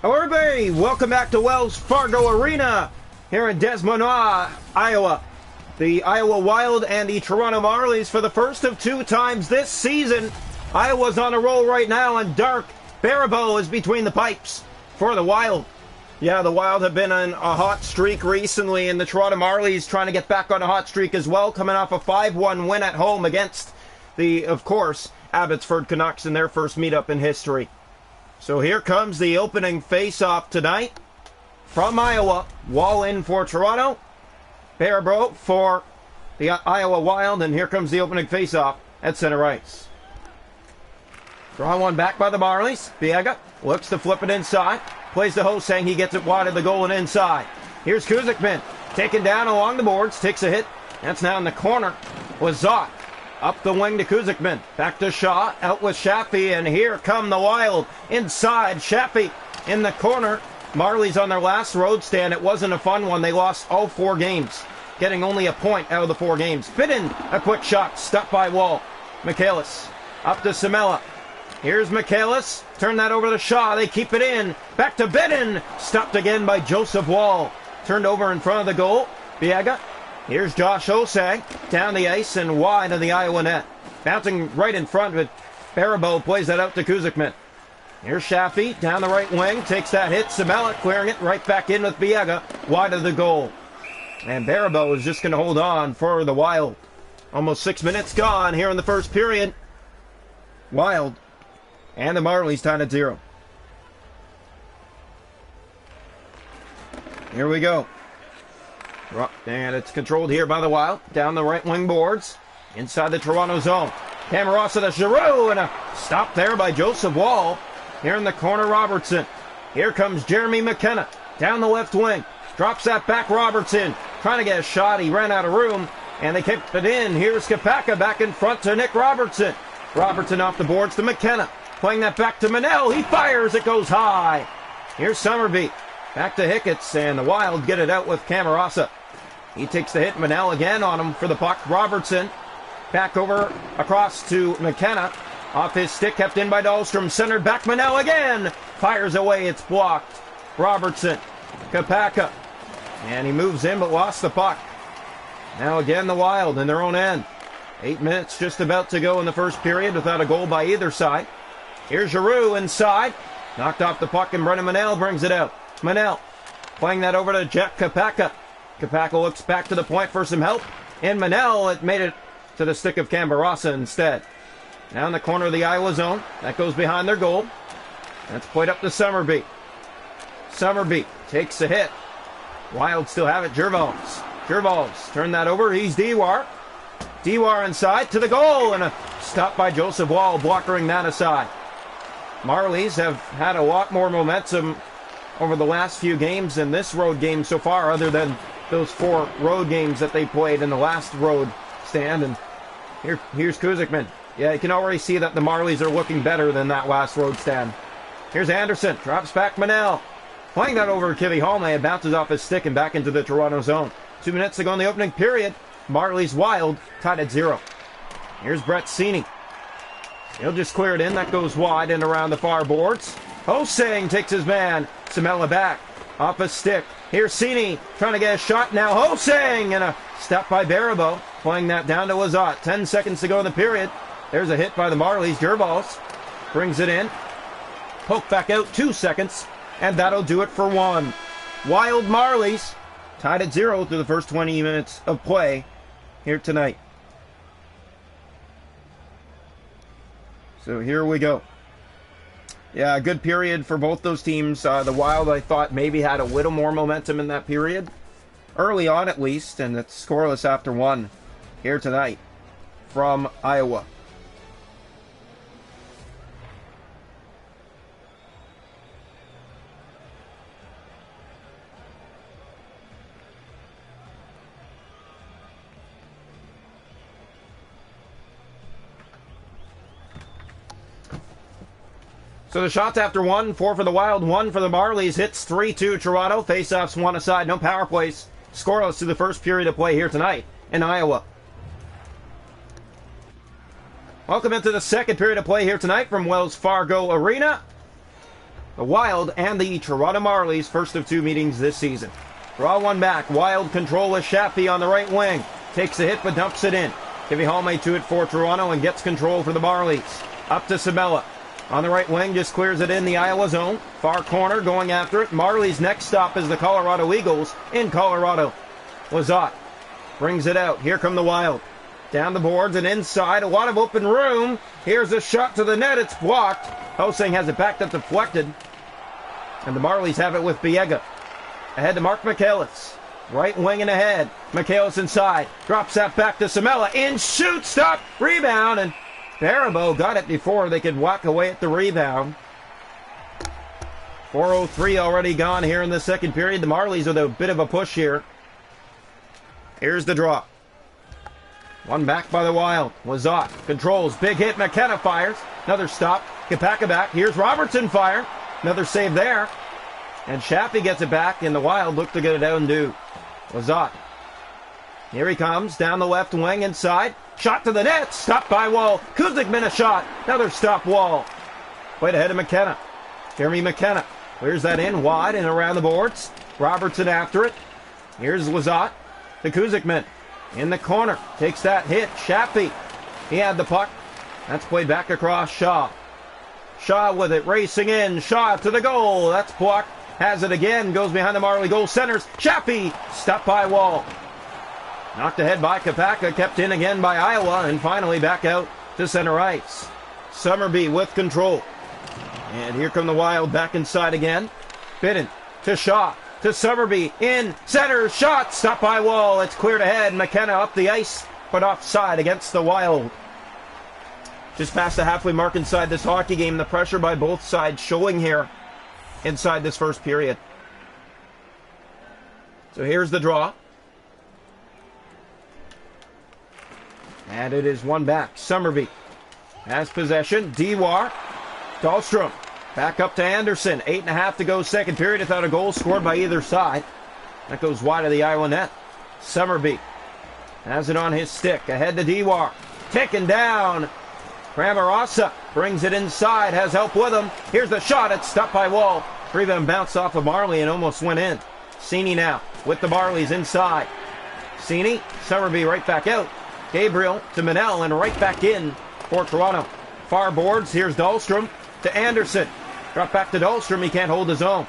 Hello everybody, welcome back to Wells Fargo Arena here in Des Moines, Iowa. The Iowa Wild and the Toronto Marlies for the first of two times this season. Iowa's on a roll right now, and Dark Barabo is between the pipes for the Wild. Yeah, the Wild have been on a hot streak recently, and the Toronto Marlies trying to get back on a hot streak as well, coming off a 5-1 win at home against the, of course, Abbotsford Canucks in their first meetup in history. So here comes the opening face-off tonight from Iowa. Wall in for Toronto, Barabo for the Iowa Wild, and here comes the opening face-off at center ice. Draw one back by the Marlies. Biega looks to flip it inside. Plays to Hosang. He gets it wide of the goal and inside. Here's Kuzikman. Taken down along the boards. Takes a hit. That's now in the corner with Zott. Up the wing to Kuzikman. Back to Shaw. Out with Shaffy. And here come the Wild. Inside. Shaffy in the corner. Marlies on their last road stand. It wasn't a fun one. They lost all 4 games. Getting only a point out of the 4 games. Bidden. A quick shot. Stuck by Wall. Michaelis. Up to Samela. Here's Michaelis. Turn that over to Shaw. They keep it in. Back to Bidden. Stopped again by Joseph Wall. Turned over in front of the goal. Biega. Here's Josh Hosang. Down the ice and wide of the Iowa net. Bouncing right in front, but Barabo plays that out to Kuzikman. Here's Shaffy. Down the right wing. Takes that hit. Samela clearing it right back in with Biega. Wide of the goal. And Barabo is just going to hold on for the Wild. Almost 6 minutes gone here in the first period. Wild and the Marlies tied at 0. Here we go. And it's controlled here by the Wild. Down the right wing boards. Inside the Toronto zone. Camarasa to Giroux, and a stop there by Joseph Wall. Here in the corner, Robertson. Here comes Jeremy McKenna. Down the left wing. Drops that back, Robertson. Trying to get a shot. He ran out of room. And they kept it in. Here's Kapaka back in front to Nick Robertson. Robertson off the boards to McKenna. Playing that back to Manel. He fires. It goes high. Here's Summerby. Back to Hicketts. And the Wild get it out with Camarasa. He takes the hit. Manel again on him for the puck. Robertson back over across to McKenna. Off his stick. Kept in by Dahlstrom. Centered back. Manel again. Fires away. It's blocked. Robertson. Kapaka. And he moves in but lost the puck. Now again the Wild in their own end. 8 minutes just about to go in the first period without a goal by either side. Here's Giroux inside. Knocked off the puck and Brennan Manel brings it out. Manel playing that over to Jack Kapaka. Kapaka looks back to the point for some help. And Manel, it made it to the stick of Camarasa instead. Now in the corner of the Iowa zone. That goes behind their goal. That's played up to Summerby. Summerby takes a hit. Wild still have it. Gervals turn that over. He's Dewar. Dewar inside to the goal, and a stop by Joseph Wall blockering that aside. Marlies have had a lot more momentum over the last few games in this road game so far, other than those 4 road games that they played in the last road stand. And here's Kuzikman. Yeah, you can already see that the Marlies are looking better than that last road stand. Here's Anderson. Drops back Manel. Playing that over to Kivi Holme. It bounces off his stick and back into the Toronto zone. 2 minutes to go in the opening period. Marlies Wild tied at 0. Here's Brett Seney. He'll just clear it in. That goes wide and around the far boards. Hosang takes his man. Samela back. Off his stick. Here's Seney trying to get a shot now. Hosang! And a stop by Barabo. Playing that down to Lazat. 10 seconds to go in the period. There's a hit by the Marlies. Gervals brings it in. Poke back out. 2 seconds. And that'll do it for 1. Wild Marlies tied at 0 through the first 20 minutes of play here tonight. So here we go. Yeah, a good period for both those teams. The Wild, I thought, maybe had a little more momentum in that period. Early on, at least, and it's scoreless after 1 here tonight from Iowa. So the shots after 1, 4 for the Wild, 1 for the Marlies. Hits 3-2 Toronto. Faceoffs 1 aside. No power plays. Scoreless through the first period of play here tonight in Iowa. Welcome into the second period of play here tonight from Wells Fargo Arena. the Wild and the Toronto Marlies, first of two meetings this season. Draw one back. Wild control with Shappy on the right wing. Takes a hit but dumps it in. Kivihalme to it for Toronto and gets control for the Marlies. Up to Sabella. On the right wing, just clears it in the Iowa zone. Far corner, going after it. Marlies' next stop is the Colorado Eagles in Colorado. Lizotte brings it out. Here come the Wild. Down the boards and inside. A lot of open room. Here's a shot to the net. It's blocked. Hosing has it backed up, deflected. And the Marlies have it with Biega. Ahead to Mark Michaelis. Right wing and ahead. Michaelis inside. Drops that back to Samela. In, shoot, stop, rebound. And Baribeau got it before they could whack away at the rebound. 4:03 already gone here in the second period. The Marlies with a bit of a push here. Here's the draw. One back by the Wild. Lizotte controls. Big hit. McKenna fires. Another stop. Kapaka back. Here's Robertson fire. Another save there. And Shappy gets it back, and the Wild look to get it out and do. Lizotte. Here he comes. Down the left wing inside. Shot to the net. Stopped by Wall. Kuzikman a shot. Another stop Wall. Played ahead of McKenna. Jeremy McKenna clears that in wide and around the boards. Robertson after it. Here's Lizotte to Kuzikman. In the corner. Takes that hit. Shappy. He had the puck. That's played back across Shaw. Shaw with it. Racing in. Shaw to the goal. That's blocked. Has it again. Goes behind the Marley goal. Centers. Shappy. Stopped by Wall. Knocked ahead by Kapaka. Kept in again by Iowa. And finally back out to center ice. Summerby with control. And here come the Wild back inside again. Bidden to Shaw. To Summerby, in, center, shot, stopped by Wall. It's cleared ahead. McKenna up the ice, but offside against the Wild. Just past the halfway mark inside this hockey game. The pressure by both sides showing here inside this first period. So here's the draw. And it is one back. Summerby has possession. Dewar, Dahlstrom. Back up to Anderson. 8.5 to go second period without a goal scored by either side. That goes wide of the Iowa net. Summerby has it on his stick. Ahead to Dewar. Taken down. Kramarasa brings it inside. Has help with him. Here's the shot. It's stopped by Wall. Rebound bounced off of Marley and almost went in. Cini now with the Marlies inside. Cini. Summerby right back out. Gabriel to Manel and right back in for Toronto. Far boards. Here's Dahlstrom to Anderson. Drop back to Dahlstrom. He can't hold his own.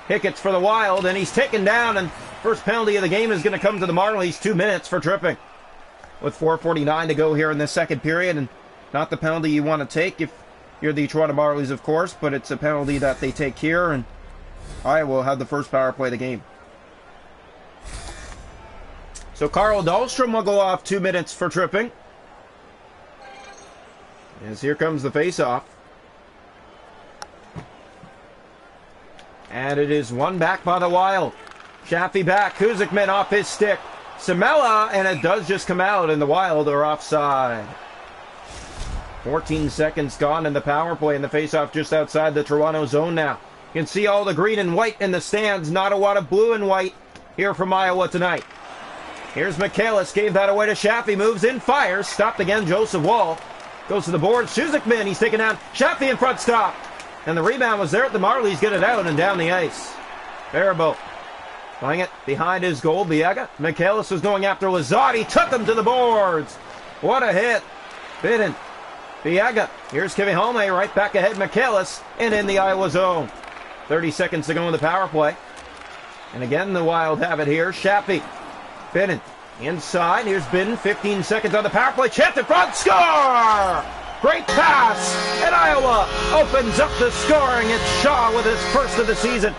Hickett's for the Wild, and he's taken down, and first penalty of the game is going to come to the Marlies. 2 minutes for tripping. With 4:49 to go here in the second period, and not the penalty you want to take if you're the Toronto Marlies, of course, but it's a penalty that they take here, and Iowa will have the first power play of the game. So Carl Dahlstrom will go off 2 minutes for tripping. As here comes the face-off. And it is one back by the Wild. Shappy back. Kuzikman off his stick. Samela, and it does just come out, and the Wild are offside. 14 seconds gone in the power play, and the faceoff just outside the Toronto zone now. You can see all the green and white in the stands. Not a lot of blue and white here from Iowa tonight. Here's Michaelis. Gave that away to Shappy. Moves in, fires. Stopped again. Joseph Wall goes to the board. Kuzikman, he's taken down. Shappy in front, stop. And the rebound was there at the Marlies. Get it out and down the ice. Baribeau playing it behind his goal. Biega. Michaelis was going after Lizotte. He took him to the boards. What a hit. Bidden. Biega. Here's Kivihalme right back ahead. Michaelis and in the Iowa zone. 30 seconds to go in the power play. And again, the Wild have it here. Shappy. Bidden. Inside. Here's Bidden. 15 seconds on the power play. Chance in front. Score! Great pass, and Iowa opens up the scoring. It's Shaw with his first of the season.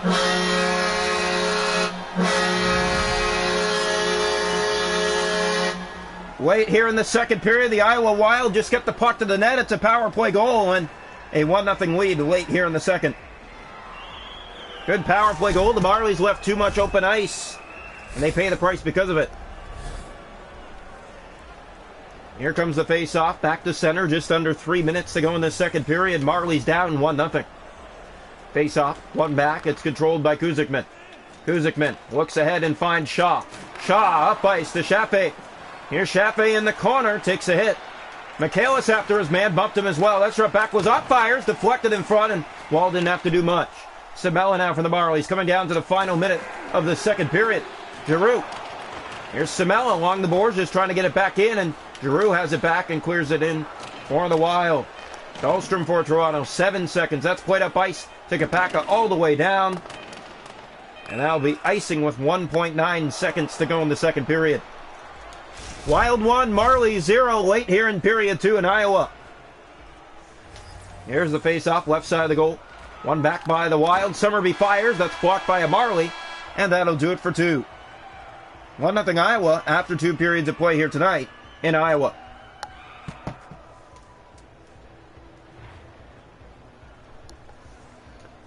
Late here in the second period, the Iowa Wild just get the puck to the net. It's a power play goal and a 1-0 lead late here in the second. Good power play goal. The Marlies left too much open ice, and they pay the price because of it. Here comes the face-off, back to center, just under 3 minutes to go in the second period. Marlies down 1-0. Face-off, one back, it's controlled by Kuzikman. Kuzikman looks ahead and finds Shaw. Shaw up ice to Shappy. Here's Shappy in the corner, takes a hit. Michaelis after his man, bumped him as well. That's right back, was up, fires, deflected in front, and Wall didn't have to do much. Semela now for the Marlies, coming down to the final minute of the second period. Giroux. Here's Semela along the boards, just trying to get it back in, and Giroux has it back and clears it in for the Wild. Dahlstrom for Toronto, 7 seconds. That's played up ice to Kapaka all the way down. And that'll be icing with 1.9 seconds to go in the second period. Wild 1, Marlies 0 late here in period 2 in Iowa. Here's the face-off, left side of the goal. One back by the Wild. Summerby fires. That's blocked by a Marlie. And that'll do it for 2. 1-0 Iowa after 2 periods of play here tonight in Iowa.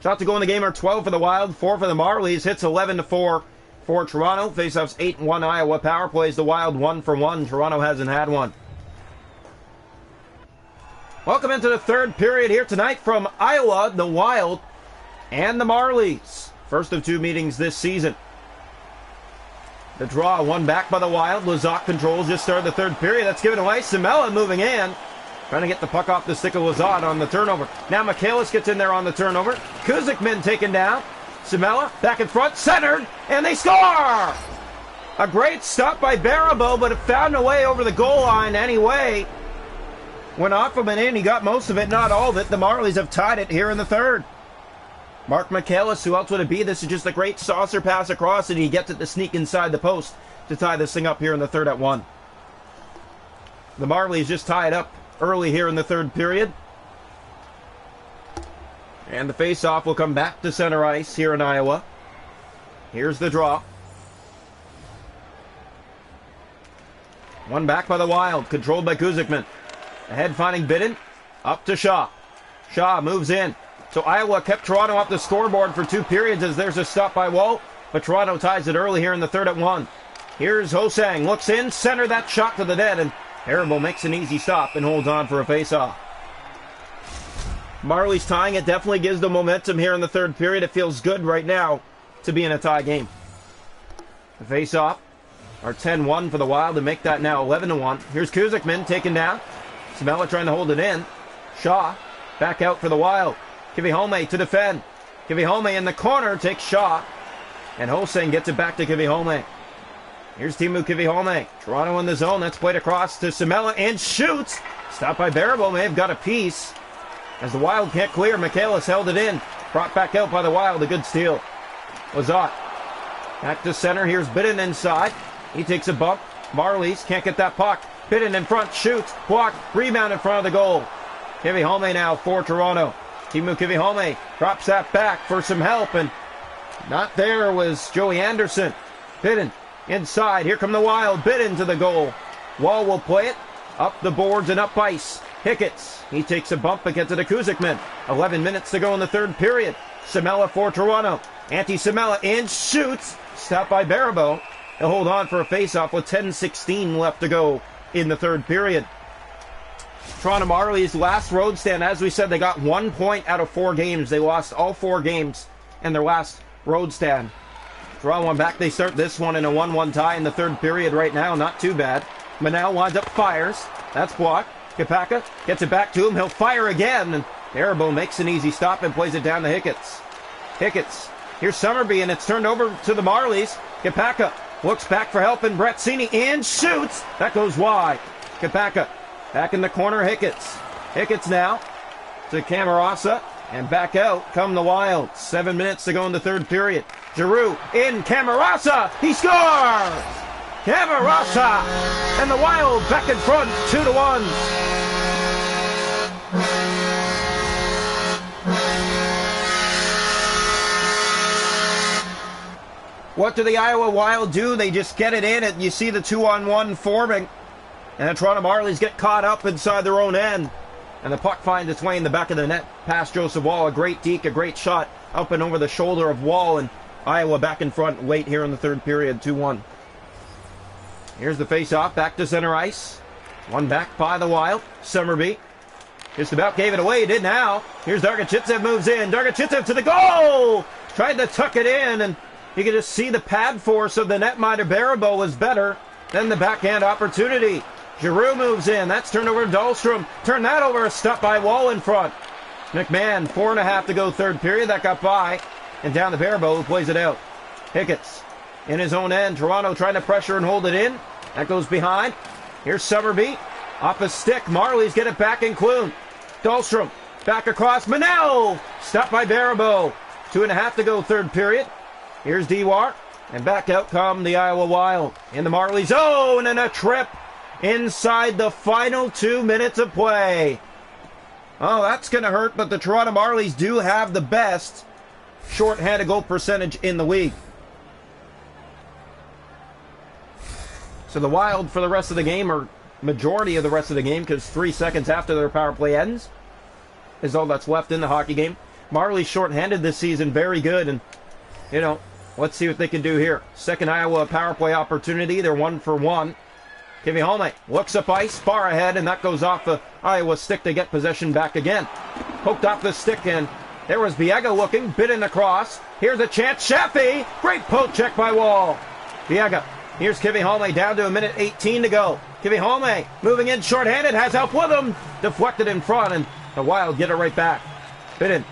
Shots to go in the game are 12 for the Wild, 4 for the Marlies. Hits 11-4 for Toronto. Faceoffs 8-1 Iowa. Power plays the Wild 1 for 1. Toronto hasn't had one. Welcome into the third period here tonight from Iowa, the Wild and the Marlies. First of 2 meetings this season. The draw, one back by the Wild. Lizotte controls, just started the third period. That's given away. Semela moving in. Trying to get the puck off the stick of Lizotte on the turnover. Now Michaelis gets in there on the turnover. Kuzikmin taken down. Semela back in front, centered, and they score! A great stop by Barabo, but it found a way over the goal line anyway. Went off him and in. He got most of it, not all of it. The Marlies have tied it here in the third. Mark Michaelis, who else would it be? This is just a great saucer pass across, and he gets it to sneak inside the post to tie this thing up here in the third at 1. The Marlies just tie it up early here in the third period. And the face-off will come back to center ice here in Iowa. Here's the draw. One back by the Wild, controlled by Kuzikmin. Ahead finding Bidden, up to Shaw. Shaw moves in. So Iowa kept Toronto off the scoreboard for 2 periods as there's a stop by Wall. But Toronto ties it early here in the third at 1. Here's Hosang, looks in, center that shot to the net, and Haribo makes an easy stop and holds on for a face-off. Marlies tying it definitely gives the momentum here in the third period. It feels good right now to be in a tie game. The face-off are 10-1 for the Wild to make that now 11-1. Here's Kuzikmin taken down. Semela trying to hold it in. Shaw back out for the Wild. Kivihome to defend. Kivihome in the corner takes Shaw. And Hosang gets it back to Kivihome. Here's Timu Kivihome. Toronto in the zone. That's played across to Semela and shoots. Stopped by Barabo. May have got a piece. As the Wild can't clear, Michaelis held it in. Brought back out by the Wild. A good steal. Lizotte. Back to center. Here's Bidden inside. He takes a bump. Marlies can't get that puck. Bidden in front. Shoots. Blocked. Rebound in front of the goal. Kivihome now for Toronto. Timu Kivihome drops that back for some help. And not there was Joey Anderson. Bidden inside. Here come the Wild. Bidden to the goal. Wall will play it. Up the boards and up ice. Hicketts. He takes a bump and gets it to Kuzikmin. 11 minutes to go in the third period. Semela for Toronto. Semela in. Shoots. Stopped by Barabo. He'll hold on for a face-off with 10:16 left to go in the third period. Toronto Marlies last road stand. As we said, they got 1 point out of 4 games. They lost all 4 games in their last road stand. Draw one back. They start this one in a 1-1 tie in the third period right now. Not too bad. Manel winds up, fires. That's blocked. Kapaka gets it back to him. He'll fire again. And Haribo makes an easy stop and plays it down to Hicketts. Hicketts. Here's Summerby, and it's turned over to the Marlies. Kapaka looks back for help, and Bretzini and shoots. That goes wide. Kapaka back in the corner. Hicketts. Hicketts now to Camarasa. And back out come the Wild. 7 minutes to go in the third period. Giroux in. Camarasa. He scores! Camarasa! And the Wild back in front. 2-1. What do the Iowa Wild do? They just get it in, and you see the 2-on-1 forming. And the Toronto Marlies get caught up inside their own end. And the puck finds its way in the back of the net past Joseph Wall. A great deke, a great shot up and over the shoulder of Wall. And Iowa back in front late here in the third period, 2-1. Here's the face-off, back to center ice. One back by the Wild. Summerby just about gave it away, did now. Here's Dargachitsev moves in. Dargachitsev to the goal! Tried to tuck it in, and you can just see the pad force of the netminder Barabo was better than the backhand opportunity. Giroux moves in. That's turned over to Dahlstrom. Turn that over. A stop by Wall in front. McMahon, 4.5 to go third period. That got by. And down the Barabo, who plays it out. Hickett's in his own end. Toronto trying to pressure and hold it in. That goes behind. Here's Summerby. Off a stick. Marlies get it back in Clune. Dahlstrom back across. Manel! Stopped by Barabo. 2.5 to go, third period. Here's Dewar. And back out come the Iowa Wild. In the Marlies zone, and a trip inside the final 2 minutes of play. Oh, that's going to hurt, but the Toronto Marlies do have the best shorthanded goal percentage in the league. So the Wild for the rest of the game, or majority of the rest of the game, because 3 seconds after their power play ends, is all that's left in the hockey game. Marlies shorthanded this season, very good, and, you know, let's see what they can do here. Second Iowa power play opportunity, they're 1 for 1. Kivihalme looks up ice, far ahead, and that goes off the Iowa stick to get possession back again. Poked off the stick, and there was Biega looking, bit in the cross. Here's a chance, Shaffey! Great poke check by Wall. Biega, here's Kivihalme down to 1:18 to go. Kivihalme moving in shorthanded, has help with him. Deflected in front, and the Wild get it right back. Bit in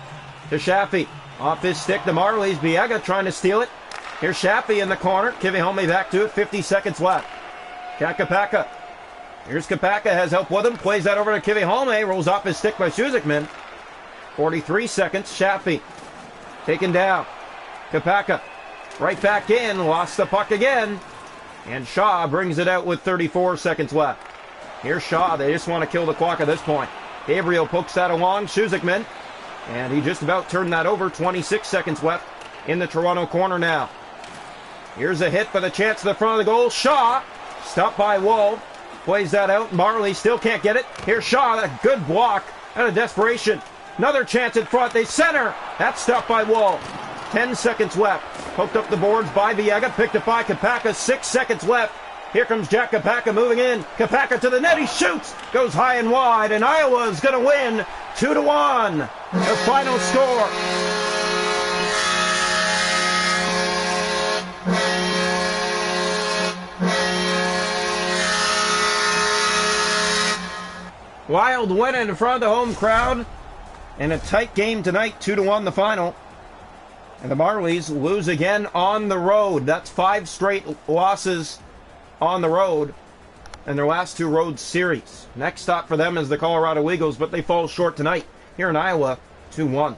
to Shaffey. Off his stick, the Marlies. Biega trying to steal it. Here's Shaffey in the corner. Kivihalme back to it, 50 seconds left. Kapaka. Here's Kapaka, has help with him. Plays that over to Kivihalme. Rolls off his stick by Suzikman. 43 seconds. Shaffey taken down. Kapaka right back in. Lost the puck again. And Shaw brings it out with 34 seconds left. Here's Shaw. They just want to kill the clock at this point. Gabriel pokes that along. Suzikman. And he just about turned that over. 26 seconds left in the Toronto corner now. Here's a hit for the chance to the front of the goal. Shaw. Stopped by Wall. Plays that out. Marley still can't get it. Here's Shaw. A good block out of desperation. Another chance in front. They center. That's stopped by Wall. 10 seconds left. Poked up the boards by Biega. Picked up by Kapaka. 6 seconds left. Here comes Jack Kapaka moving in. Kapaka to the net. He shoots. Goes high and wide. And Iowa's going to win 2-1. The final score. Wild win in front of the home crowd. In a tight game tonight, 2-1 the final. And the Marlies lose again on the road. That's 5 straight losses on the road in their last 2 road series. Next stop for them is the Colorado Eagles, but they fall short tonight here in Iowa, 2-1.